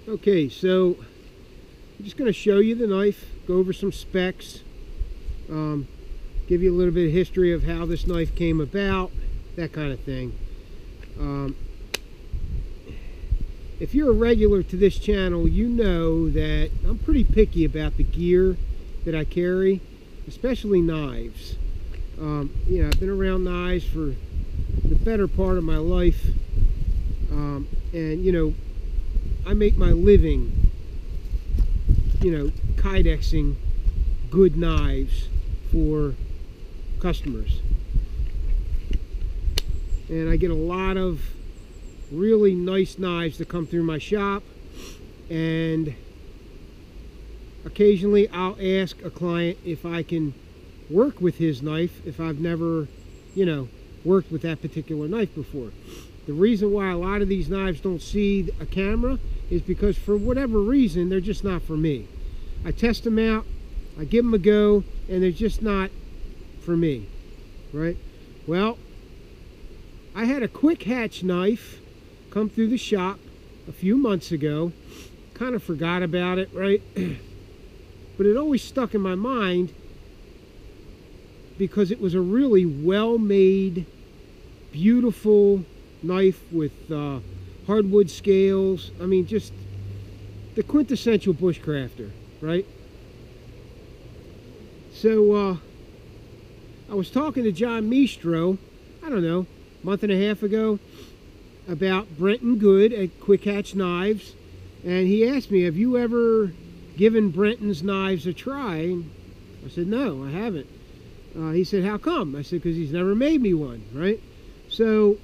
Okay, so I'm just going to show you the knife, go over some specs, give you a little bit of history of how this knife came about, that kind of thing. If you're a regular to this channel, you know that I'm pretty picky about the gear that I carry, especially knives. You know, I've been around knives for the better part of my life, and you know, I make my living, you know, Kydexing good knives for customers. And I get a lot of really nice knives that come through my shop, and occasionally I'll ask a client if I can work with his knife if I've never, you know, worked with that particular knife before. The reason why a lot of these knives don't see a camera is because for whatever reason they're just not for me. I test them out, I give them a go, and they're just not for me, right? Well, I had a Quickhatch knife come through the shop a few months ago. Kind of forgot about it, right? But it always stuck in my mind because it was a really well-made, beautiful knife with hardwood scales. I mean, just the quintessential bushcrafter, right? So I was talking to John Mistro, I don't know, a month and a half ago, about Brenton Good at Quickhatch Knives, and he asked me, have you ever given Brenton's knives a try? And I said, no, I haven't. He said, how come? I said, because he's never made me one, right? So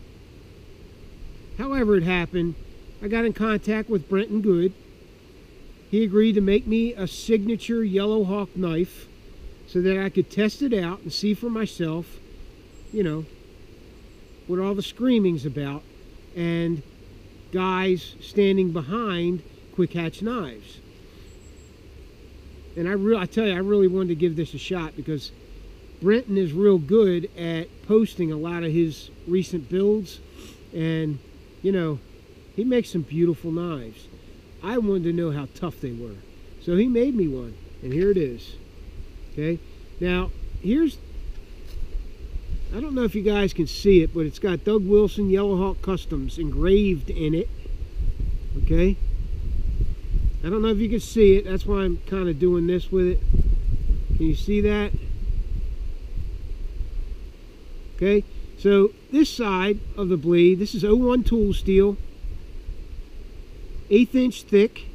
however it happened, I got in contact with Brenton Good. He agreed to make me a signature Yellow Hawk knife so that I could test it out and see for myself, you know, what all the screaming's about, and guys standing behind Quickhatch Knives. And I tell you, I really wanted to give this a shot because Brenton is real good at posting a lot of his recent builds, and you know, he makes some beautiful knives. I wanted to know how tough they were, so he made me one, and here it is. Okay, now here's, I don't know if you guys can see it, but it's got Doug Wilson Yellow Hawk Customs engraved in it. Okay, I don't know if you can see it, that's why I'm kind of doing this with it. Can you see that? Okay, so this side of the blade, this is 01 tool steel, 1/8 inch thick.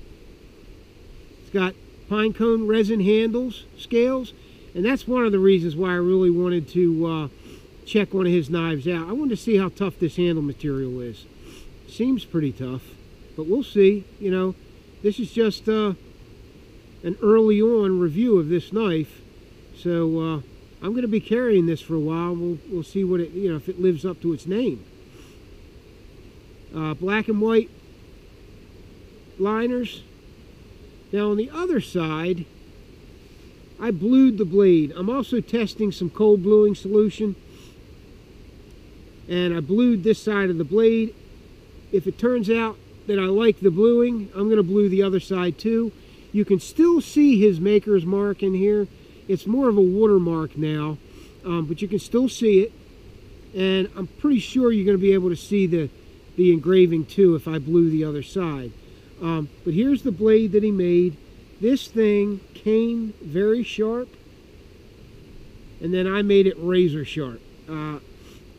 It's got pine cone resin handles, scales, and that's one of the reasons why I really wanted to check one of his knives out. I wanted to see how tough this handle material is. Seems pretty tough, but we'll see. You know, this is just an early on review of this knife, so I'm going to be carrying this for a while. We'll see what it, you know, if it lives up to its name. Black and white liners. Now on the other side, I blued the blade. I'm also testing some cold bluing solution, and I blued this side of the blade. If it turns out that I like the bluing, I'm going to blue the other side too. You can still see his maker's mark in here. It's more of a watermark now, but you can still see it, and I'm pretty sure you're going to be able to see the engraving too if I blue the other side. But here's the blade that he made. This thing came very sharp, and then I made it razor sharp. You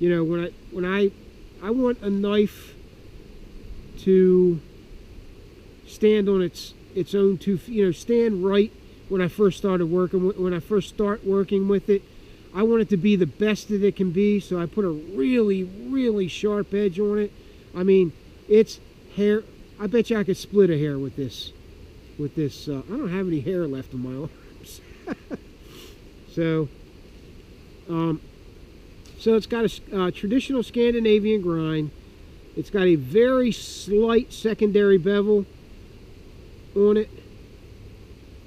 know, when I want a knife to stand on its own two feet, you know, stand right. When I first started working, when I first start working with it, I want it to be the best that it can be. So I put a really, really sharp edge on it. I mean, it's hair. I bet you I could split a hair with this. I don't have any hair left on my arms. So it's got a traditional Scandinavian grind. It's got a very slight secondary bevel on it,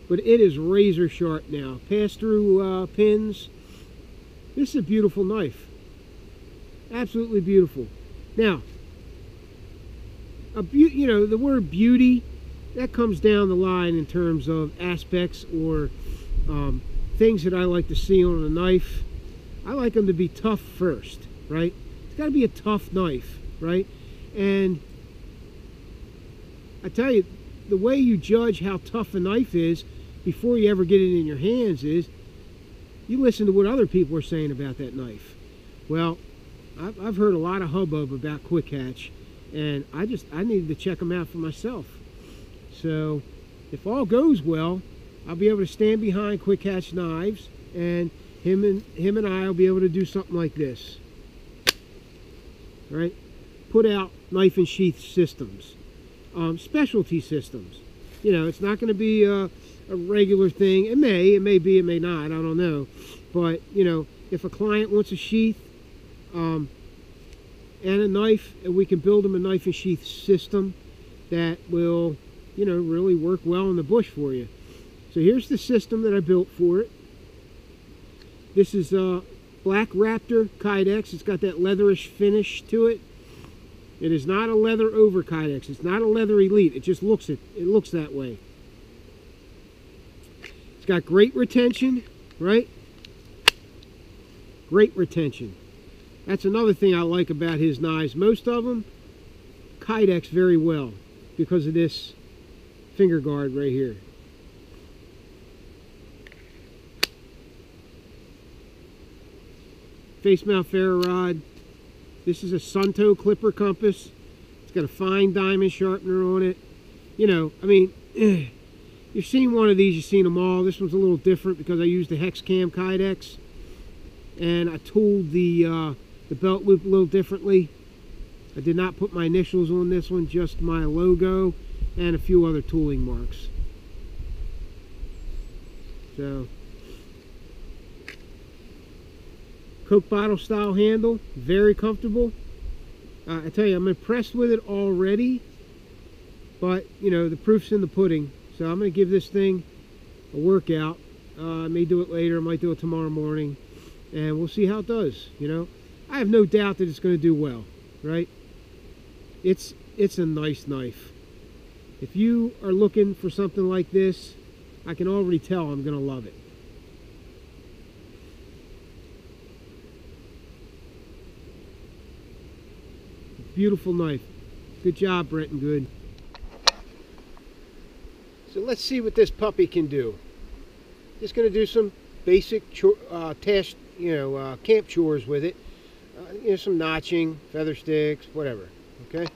but it is razor sharp now. Pass-through pins. This is a beautiful knife. Absolutely beautiful. Now, you know, the word beauty that comes down the line in terms of aspects or things that I like to see on a knife. I like them to be tough first, right? It's got to be a tough knife, right? And I tell you, the way you judge how tough a knife is before you ever get it in your hands is you listen to what other people are saying about that knife. Well, I've heard a lot of hubbub about Quickhatch, and I needed to check them out for myself. So if all goes well, I'll be able to stand behind Quickhatch Knives, and him and I will be able to do something like this. Right? Put out knife and sheath systems, specialty systems. You know, it's not going to be a regular thing. It may be, it may not. I don't know. But you know, if a client wants a sheath and a knife, and we can build them a knife and sheath system that will, you know, really work well in the bush for you. So here's the system that I built for it. This is Black Raptor Kydex. It's got that leatherish finish to it. It is not a leather over Kydex. It's not a leather elite. It just looks that way. It's got great retention, right? Great retention. That's another thing I like about his knives. Most of them Kydex very well because of this finger guard right here. Face mount ferro rod. This is a Sunto clipper compass. It's got a fine diamond sharpener on it. You know, I mean, you've seen one of these, you've seen them all. This one's a little different because I used the hex cam Kydex, and I tooled the belt loop a little differently. I did not put my initials on this one, just my logo and a few other tooling marks. So, Coke bottle style handle, very comfortable. I tell you, I'm impressed with it already, but you know, the proof's in the pudding. So I'm going to give this thing a workout. I may do it later, I might do it tomorrow morning, and we'll see how it does. You know, I have no doubt that it's going to do well, right? It's a nice knife. If you are looking for something like this, I can already tell I'm going to love it. Beautiful knife. Good job, Brent and Good. So let's see what this puppy can do. Just going to do some basic task, camp chores with it. You know, some notching, feather sticks, whatever. Okay.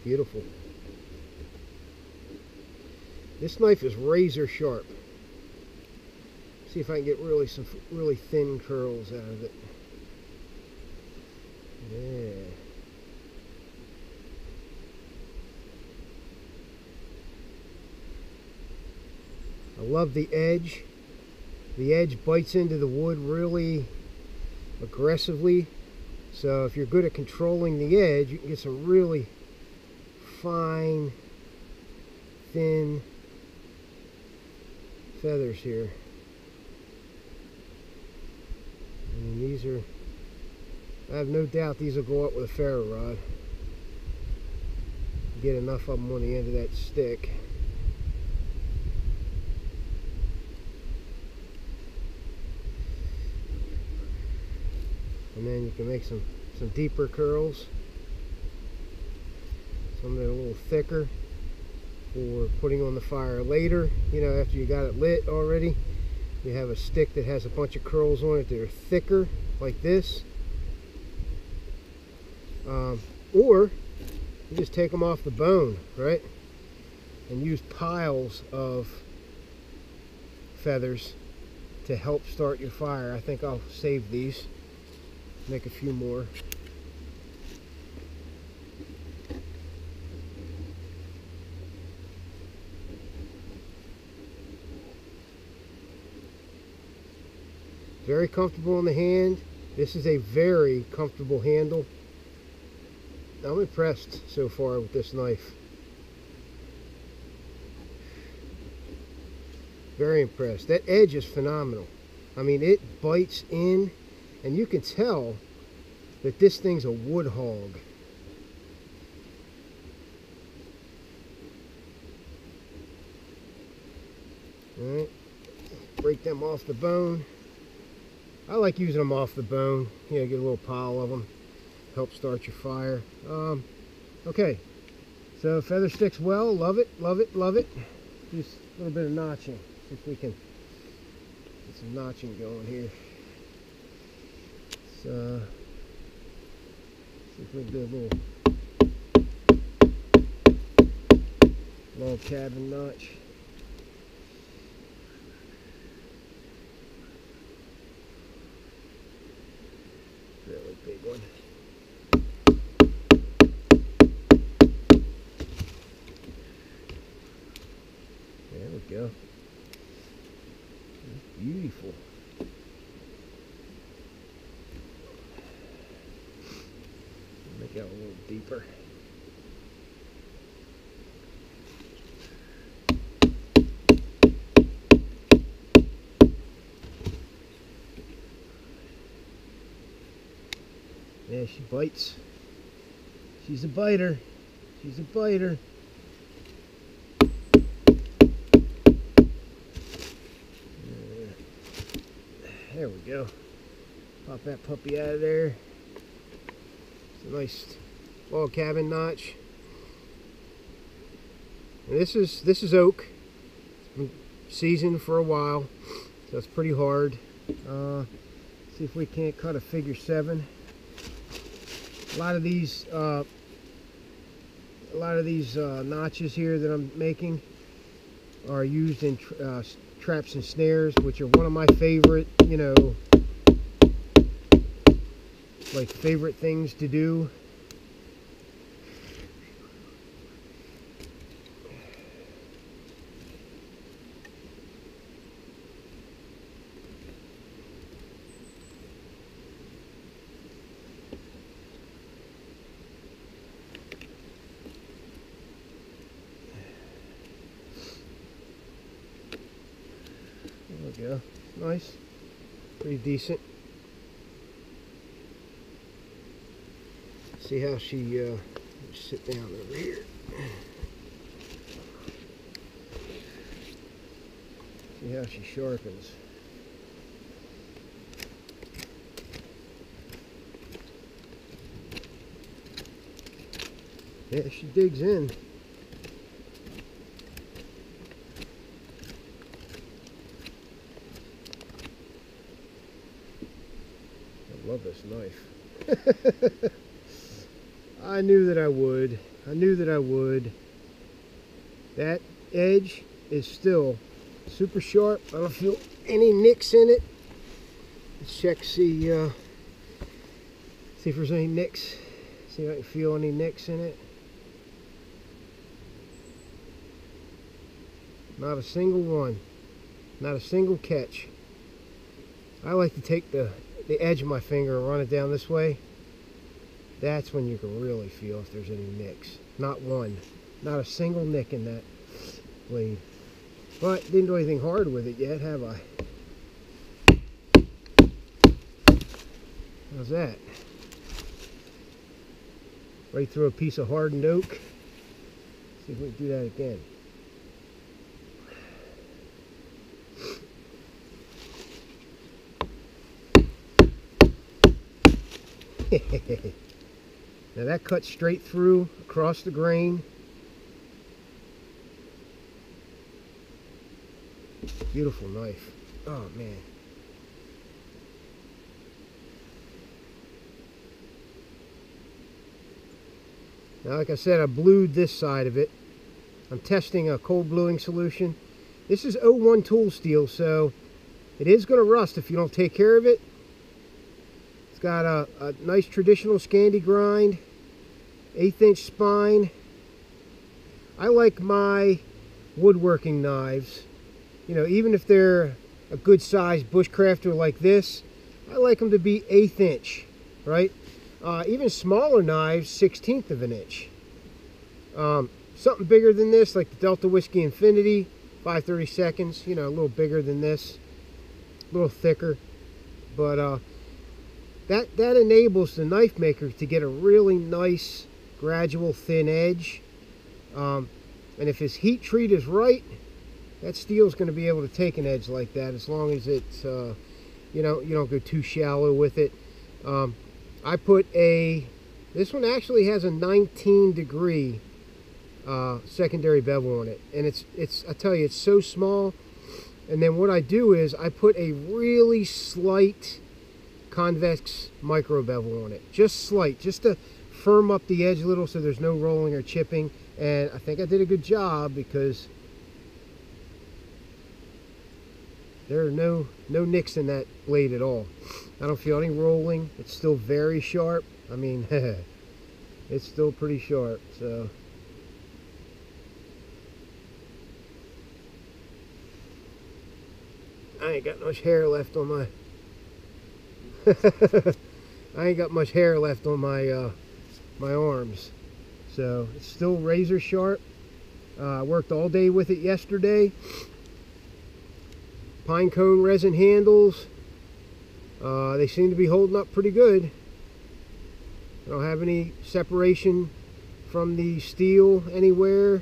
Beautiful. This knife is razor sharp. See if I can get some really thin curls out of it. Yeah. I love the edge. The edge bites into the wood really aggressively. So if you're good at controlling the edge, you can get some really fine, thin feathers here. And these are, I have no doubt these will go up with a ferro rod. Get enough of them on the end of that stick. And then you can make some deeper curls. Some that are a little thicker for putting on the fire later, you know, after you got it lit already. You have a stick that has a bunch of curls on it that are thicker, like this. Or you just take them off the bone, right? And use piles of feathers to help start your fire. I think I'll save these, make a few more. Very comfortable in the hand. This is a very comfortable handle. I'm impressed so far with this knife. Very impressed. That edge is phenomenal. I mean, it bites in, and you can tell that this thing's a wood hog. Alright, break them off the bone. I like using them off the bone. You know, get a little pile of them. Help start your fire. Okay, so feather sticks well. Love it, love it, love it. Just a little bit of notching. See if we can get some notching going here. So, see if we can do a little log cabin notch. Really big one. There we go. That's beautiful. Make that a little deeper. Yeah, she bites. She's a biter. She's a biter. There we go. Pop that puppy out of there. It's a nice log cabin notch. And this is oak. It's been seasoned for a while, so it's pretty hard. See if we can't cut a figure 7. A lot of these notches here that I'm making are used in traps and snares, which are one of my favorite, you know, like favorite things to do. There we go. Nice. Pretty decent. See how she sit down over here. See how she sharpens. Yeah, she digs in. I love this knife. I knew that I would. I knew that I would. That edge is still super sharp. I don't feel any nicks in it. Let's check, see if there's any nicks. See if I can feel any nicks in it. Not a single one. Not a single catch. I like to take the edge of my finger and run it down this way. That's when you can really feel if there's any nicks. Not one. Not a single nick in that blade. But didn't do anything hard with it yet, have I? How's that? Right through a piece of hardened oak. See if we can do that again. Now that cuts straight through across the grain. Beautiful knife. Oh man. Now, like I said, I blued this side of it. I'm testing a cold bluing solution. This is 01 tool steel, so it is going to rust if you don't take care of it. It's got a nice traditional Scandi grind, 1/8 inch spine. I like my woodworking knives, you know, even if they're a good sized bushcrafter like this, I like them to be 1/8 inch, right? Even smaller knives, 1/16 of an inch. Something bigger than this, like the Delta Whiskey Infinity, 5/32, you know, a little bigger than this, a little thicker. But that enables the knife maker to get a really nice, gradual, thin edge. And if his heat treat is right, that steel's going to be able to take an edge like that, as long as it's, you don't go too shallow with it. I put this one actually has a 19-degree secondary bevel on it, and I tell you, it's so small. And then what I do is I put a really slight convex micro bevel on it, just slight, just to firm up the edge a little so there's no rolling or chipping. And I think I did a good job, because there are no nicks in that blade at all. I don't feel any rolling. It's still very sharp. I mean, it's still pretty sharp. So I ain't got much hair left on my I ain't got much hair left on my my arms. So it's still razor sharp. I worked all day with it yesterday. Pine cone resin handles. They seem to be holding up pretty good. I don't have any separation from the steel anywhere.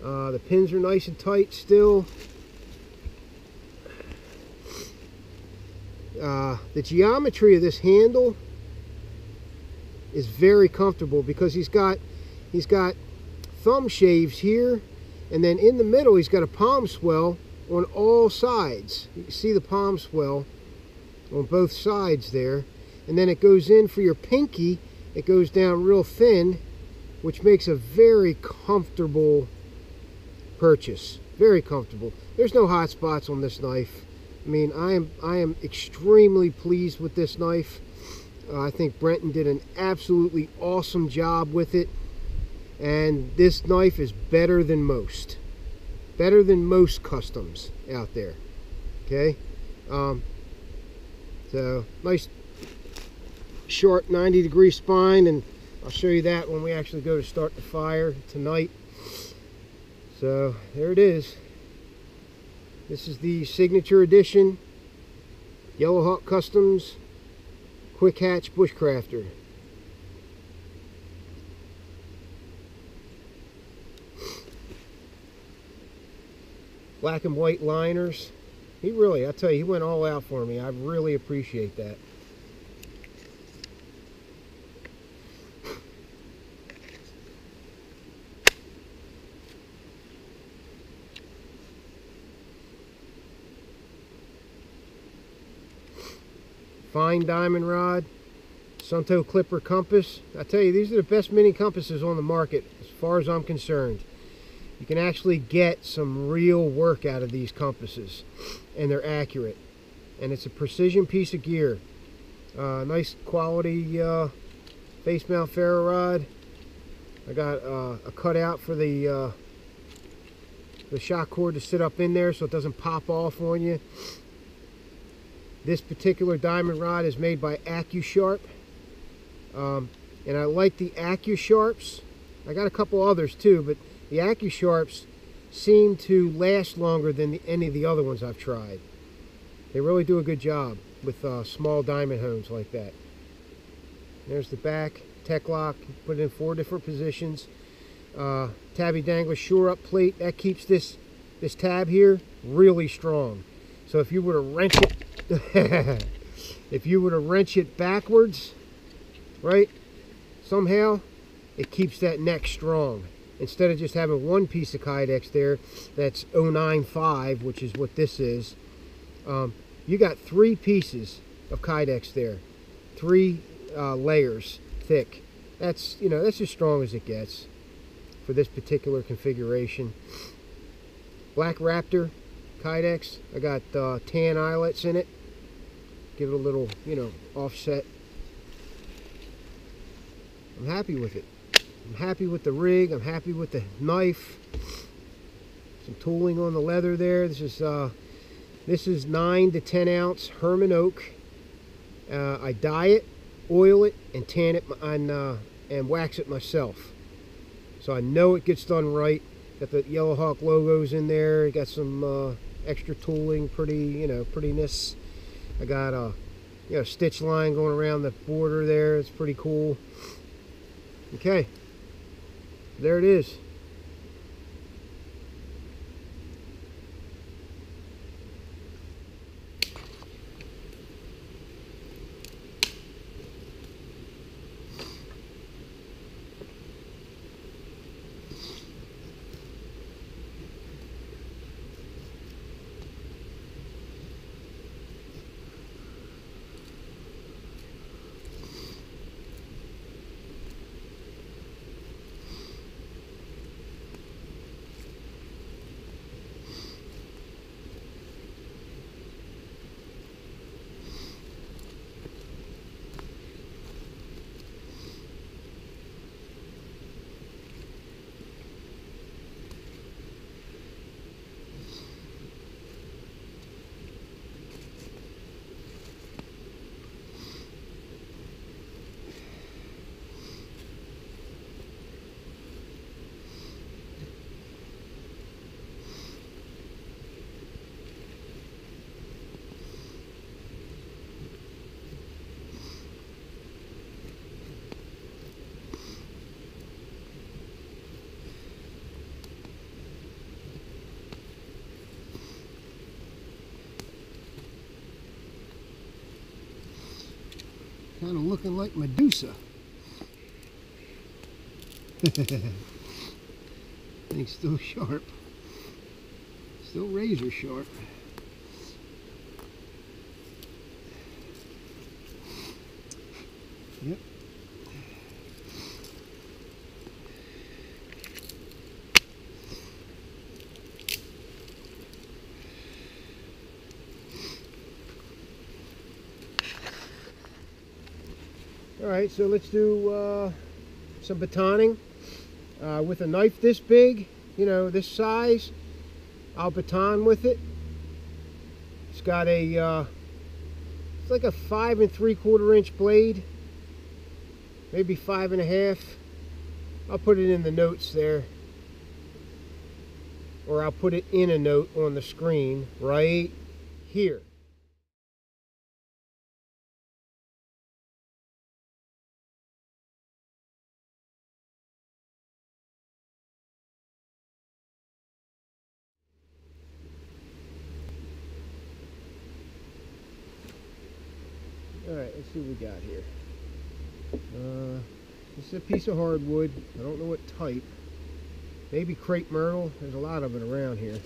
The pins are nice and tight still. The geometry of this handle is very comfortable, because he's got thumb shaves here, and then in the middle he's got a palm swell on all sides. You can see the palm swell on both sides there, and then it goes in for your pinky. It goes down real thin, which makes a very comfortable purchase. Very comfortable. There's no hot spots on this knife. I mean, I am extremely pleased with this knife. I think Brenton did an absolutely awesome job with it, and this knife is better than most. Better than most customs out there. Okay, so nice short 90-degree spine, and I'll show you that when we actually go to start the fire tonight. So there it is. This is the signature edition Yellow Hawk Customs Quickhatch Bushcrafter. Black and white liners. He really, I tell you, he went all out for me. I really appreciate that. Fine diamond rod, Sunto Clipper compass. I tell you, these are the best mini compasses on the market as far as I'm concerned. You can actually get some real work out of these compasses, and they're accurate, and it's a precision piece of gear. Nice quality face mount ferro rod. I got a cutout for the shock cord to sit up in there so it doesn't pop off on you. This particular diamond rod is made by AccuSharp, and I like the AccuSharps. I got a couple others too, but the AccuSharps seem to last longer than any of the other ones I've tried. They really do a good job with small diamond hones like that. There's the back, tech lock, put it in 4 different positions. Tabby Dangler shore up plate, that keeps this tab here really strong. So if you were to wrench it, if you were to wrench it backwards, right, somehow, it keeps that neck strong. Instead of just having one piece of Kydex there that's 095, which is what this is, You got 3 pieces of Kydex there, 3 layers thick. That's, you know, that's as strong as it gets for this particular configuration. Black Raptor Kydex. I got tan eyelets in it. Give it a little, you know, offset. I'm happy with it. I'm happy with the rig. I'm happy with the knife. Some tooling on the leather there. This is 9 to 10 ounce Herman oak. I dye it, oil it, and tan it and wax it myself. So I know it gets done right. Got the Yellow Hawk logos in there. Got some extra tooling, prettiness. I got a stitch line going around the border there. It's pretty cool. Okay, there it is. Kind of looking like Medusa. Thing's still sharp. Still razor sharp. Yep. Alright, so let's do some batoning. With a knife this big, you know, this size, I'll baton with it. It's got a, it's like a 5 3/4 inch blade, maybe 5 1/2. I'll put it in the notes there. Or I'll put it in a note on the screen right here. Alright, let's see what we got here. This is a piece of hardwood. I don't know what type. Maybe crepe myrtle. There's a lot of it around here.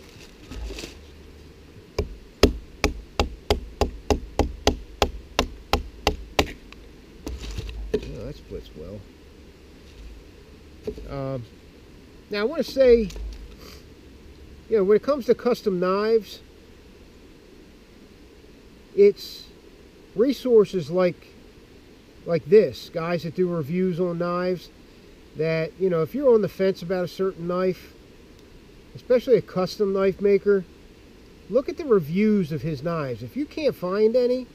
Oh, that splits well. Now I want to say, you know, when it comes to custom knives, it's resources like this, guys that do reviews on knives, that, you know, if you're on the fence about a certain knife, especially a custom knife maker, look at the reviews of his knives. If you can't find any,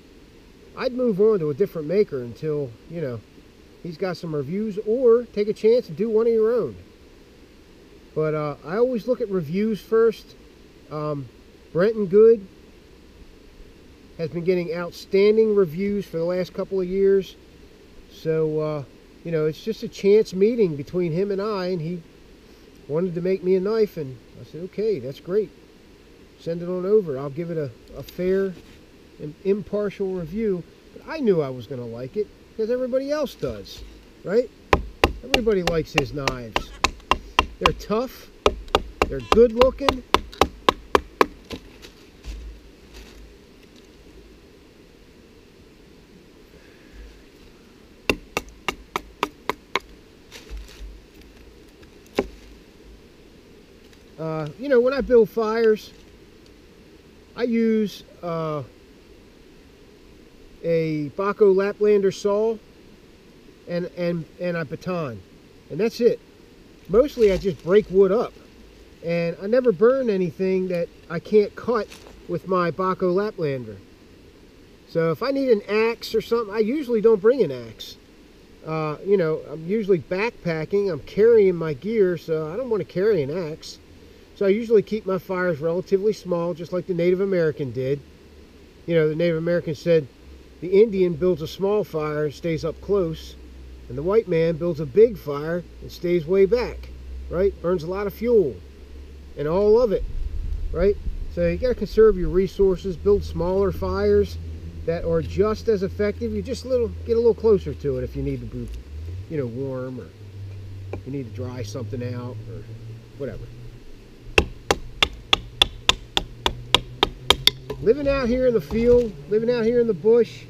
I'd move on to a different maker until, you know, he's got some reviews, or take a chance and do one of your own. But I always look at reviews first. Brenton Good has been getting outstanding reviews for the last couple of years. So, you know, it's just a chance meeting between him and I, and he wanted to make me a knife, and I said, okay, that's great. Send it on over. I'll give it a fair and impartial review. But I knew I was going to like it, because everybody else does, right? Everybody likes his knives. They're tough. They're good looking. You know, when I build fires, I use a Baco Laplander saw and a baton, and that's it. Mostly I just break wood up, and I never burn anything that I can't cut with my Baco Laplander. So if I need an axe or something, I usually don't bring an axe. You know, I'm usually backpacking, I'm carrying my gear, so I don't want to carry an axe. So I usually keep my fires relatively small, just like the Native American did. You know, the Native American said the Indian builds a small fire and stays up close, and the white man builds a big fire and stays way back, right? Burns a lot of fuel, and all of it, right? So you got to conserve your resources, build smaller fires that are just as effective. You just get a little closer to it if you need to be, you know, warm, or you need to dry something out, or whatever. Living out here in the field, living out here in the bush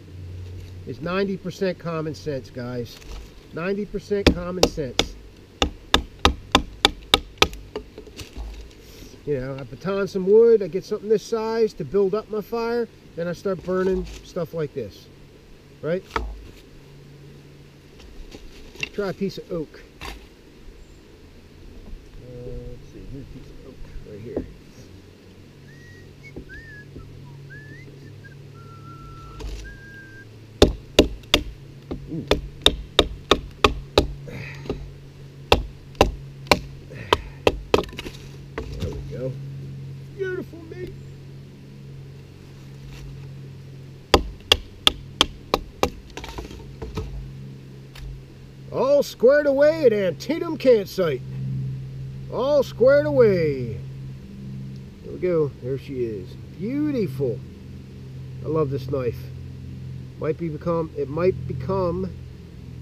is 90% common sense, guys. 90% common sense. You know, I baton some wood, I get something this size to build up my fire, then I start burning stuff like this, right? Let's try a piece of oak. Let's see, here's a piece of oak right here. Ooh. There we go. Beautiful meat. All squared away at Antietam campsite. All squared away. There we go. There she is. Beautiful. I love this knife. It might become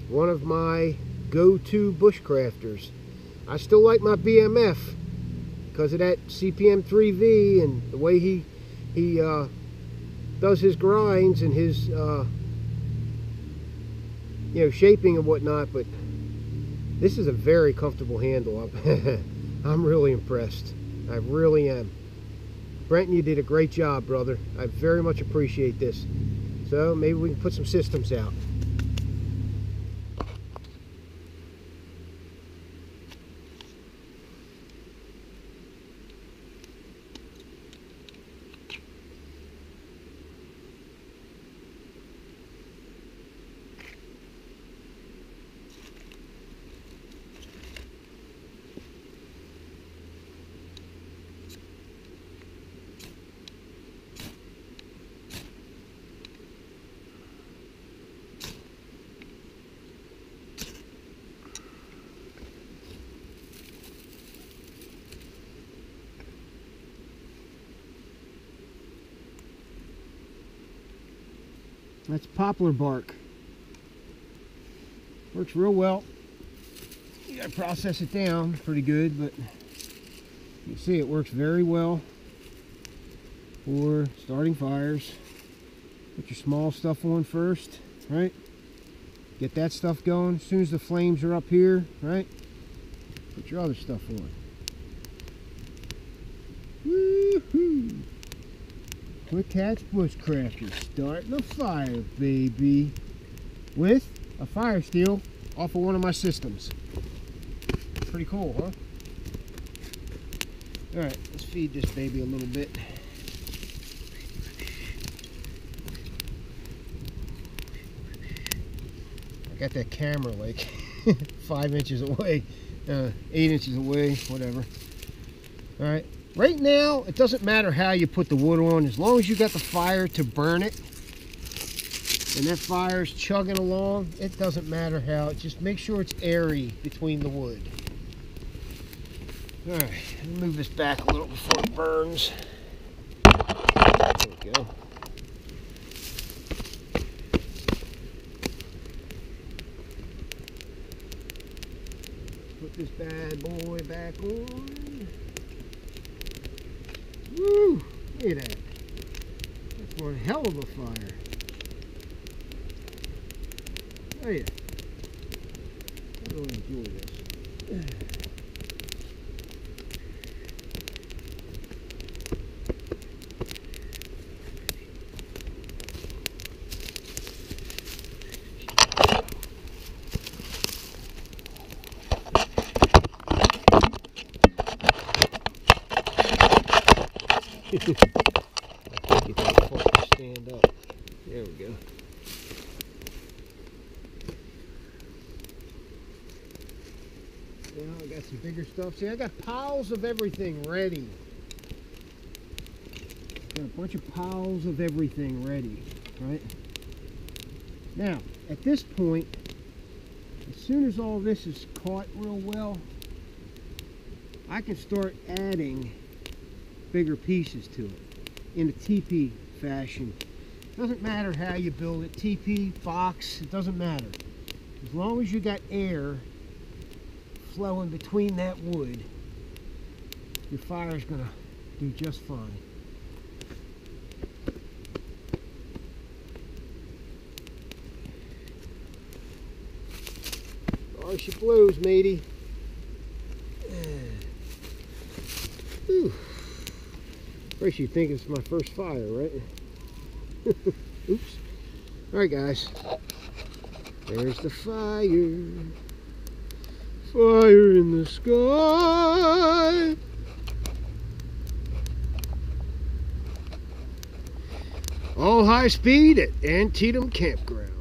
one of my go-to bushcrafters. I still like my BMF because of that CPM 3V and the way he does his grinds and his you know, shaping and whatnot. But this is a very comfortable handle. I'm really impressed. I really am. Brenton, you did a great job, brother. I very much appreciate this. So maybe we can put some systems out. That's poplar bark. Works real well. You gotta process it down pretty good, but you can see it works very well for starting fires. Put your small stuff on first, right? Get that stuff going. As soon as the flames are up here, right? Put your other stuff on. Woohoo! Quickhatch Bushcrafters starting a fire, baby, with a fire steel off of one of my systems. Pretty cool, huh? All right, let's feed this baby a little bit. I got that camera like 5 inches away, 8 inches away, whatever. All right. Right now, it doesn't matter how you put the wood on, as long as you got the fire to burn it, and that fire's chugging along, it doesn't matter how. Just make sure it's airy between the wood. All right, let me move this back a little before it burns. There we go. Put this bad boy back on. Woo! Look at that. That's one hell of a fire. Oh yeah. I really enjoy this. There we go. Now I got some bigger stuff. See, I got piles of everything ready. Got a bunch of piles of everything ready, right? Now, at this point, as soon as all this is caught real well, I can start adding bigger pieces to it in a TP fashion. Doesn't matter how you build it, TP, box, it doesn't matter. As long as you got air flowing between that wood, your fire's gonna do just fine. Sorry she blows, matey. Whew. First you think it's my first fire, right? Oops. Alright guys. There's the fire. Fire in the sky. All high speed at Antietam Campground.